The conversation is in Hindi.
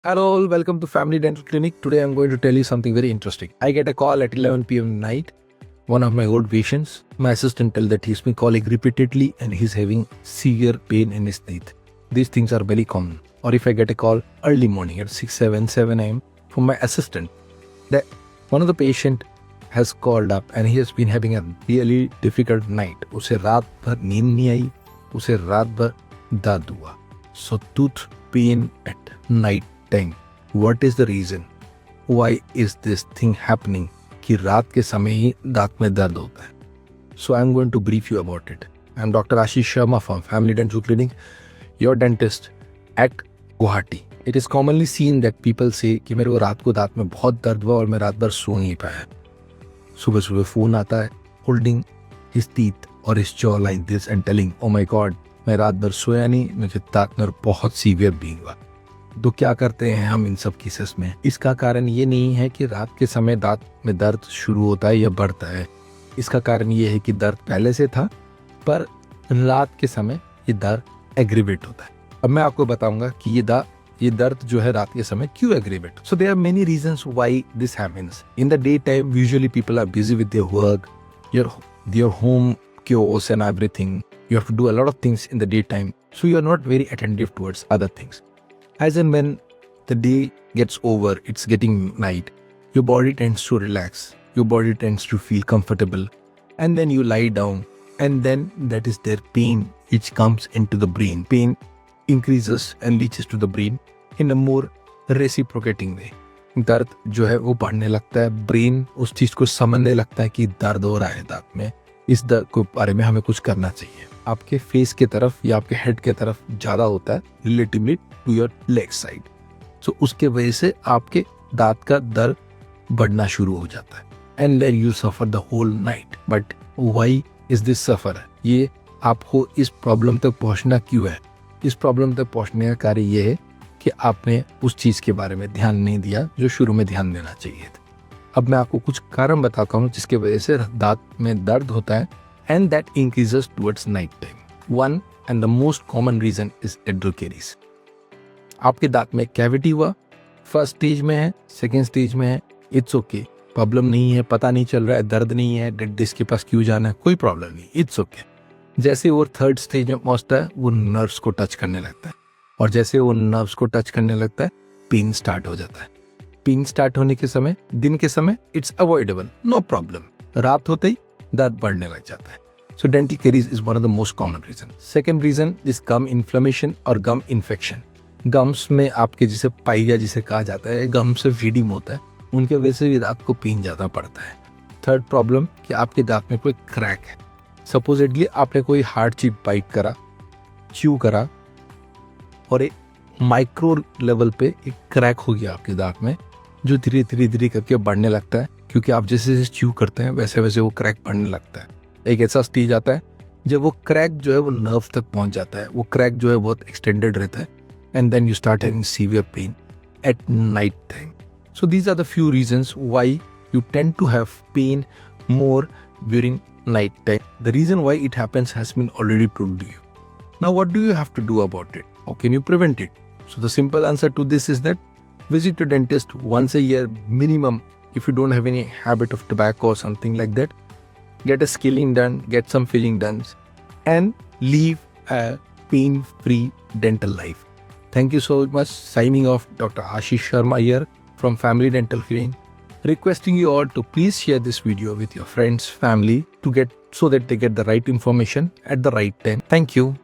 Hello, all, welcome to Family Dental Clinic. Today I'm going to tell you something very interesting. I get a call at 11 p.m. night. One of my old patients, my assistant tell that he's been calling repeatedly and he's having severe pain in his teeth. These things are very common. Or if I get a call early morning at 6, 7 a.m. from my assistant, that one of the patient has called up and he has been having a really difficult night. उसे रात भर नींद नहीं आई, उसे रात भर दर्द हुआ. So tooth pain at night time. What is the reason? Why is this thing happening? कि रात के समय ही दांत में दर्द होता है. So I'm going to brief you about it. I'm Dr. Ashish Sharma from Family Dental Clinic, your dentist at Guwahati. It is commonly seen that people say कि मेरे को रात को दांत में बहुत दर्द हुआ और मैं रात भर सो नहीं पाया. सुबह सुबह फोन आता है, holding his teeth or his jaw like this and telling, oh my God, मैं रात भर सोया नहीं, मुझे दांत में बहुत सीवियर पेन हुआ. तो क्या करते हैं हम इन सब केसेस में? इसका कारण ये नहीं है कि रात के समय दांत में दर्द शुरू होता है या बढ़ता है. इसका कारण ये है कि दर्द पहले से था, पर रात के समय ये दर्द एग्रीवेट होता है. अब मैं आपको बताऊंगा कि ये दर्द जो है रात के समय क्यों aggravate. So there are many reasons why this happens. In the day time usually people are busy with their work, your home chores and everything. You have to do a lot of things in the daytime, so you are not very attentive towards other things. As and when the day gets over, it's getting night, your body tends to relax, your body tends to feel comfortable, and then you lie down, and then that is their pain which comes into the brain. Pain increases and reaches to the brain in a more reciprocating way. दर्द जो है वो बढ़ने लगता है, ब्रेन उस चीज को समझने लगता है कि दर्द हो रहा है दांत में, इस दर्द के बारे में हमें कुछ करना चाहिए. आपके फेस के तरफ या आपके हेड के तरफ ज्यादा होता है relatively to your leg side. So उसके वजह से आपके दांत का दर्द बढ़ना शुरू हो जाता है and then you suffer the whole night. But why is this suffer? ये आपको इस प्रॉब्लम तक पहुंचना क्यों है? इस प्रॉब्लम तक पहुंचने का कार्य ये है कि आपने उस चीज के बारे में ध्यान नहीं दिया जो शुरू में ध्यान देना चाहिए था. अब मैं आपको कुछ कारण बताता हूँ जिसके वजह से दांत में दर्द होता है and that increases towards night time. One and the most common reason is dental caries. आपके दांत में कैविटी हुआ, फर्स्ट स्टेज में है, सेकेंड स्टेज में है, इट्स ओके, प्रॉब्लम नहीं है, पता नहीं चल रहा है, दर्द नहीं है, डेंटिस्ट के पास क्यों जाना है, कोई प्रॉब्लम नहीं, इट्स ओके. जैसे वो थर्ड स्टेज में पहुंचता है वो नर्व्स को टच करने लगता है, और जैसे वो नर्व्स को टच करने लगता है पेन स्टार्ट हो जाता है. पेन स्टार्ट होने के समय, दिन के समय इट्स अवॉइडेबल, नो प्रॉब्लम. रात होते ही दर्द बढ़ने लग जाता है. So dental caries is one of the most common reason. Second reason is gum inflammation और गम इन्फेक्शन. गम्स में आपके जिसे पाइया जिसे कहा जाता है, गम से फीडिंग होता है, उनके वजह से भी दांत को पेन ज्यादा पड़ता है. थर्ड प्रॉब्लम कि आपके दांत में कोई क्रैक है. सपोजिटली आपने कोई हार्ड चीज बाइट करा, च्यू करा, और एक माइक्रो लेवल पे एक क्रैक हो गया आपके दांत में, जो धीरे धीरे करके बढ़ने लगता है, क्योंकि आप जैसे जैसे च्यू करते हैं वैसे वैसे वो क्रैक बढ़ने लगता है. एक ऐसा स्टेज आता है जब वो क्रैक जो है वो नर्व तक पहुंच जाता है, वो क्रैक जो है बहुत एक्सटेंडेड रहता है, and then you start having severe pain at night time. So these are the few reasons why you tend to have pain more during night time. The reason why it happens has been already told to you. Now what do you have to do about it? How can you prevent it? So the simple answer to this is that visit your dentist once a year minimum. If you don't have any habit of tobacco or something like that, get a scaling done, get some filling done, and live a pain-free dental life. Thank you so much. Signing off, Dr. Ashish Sharma here from Family Dental Clinic. Requesting you all to please share this video with your friends, family, so that they get the right information at the right time. Thank you.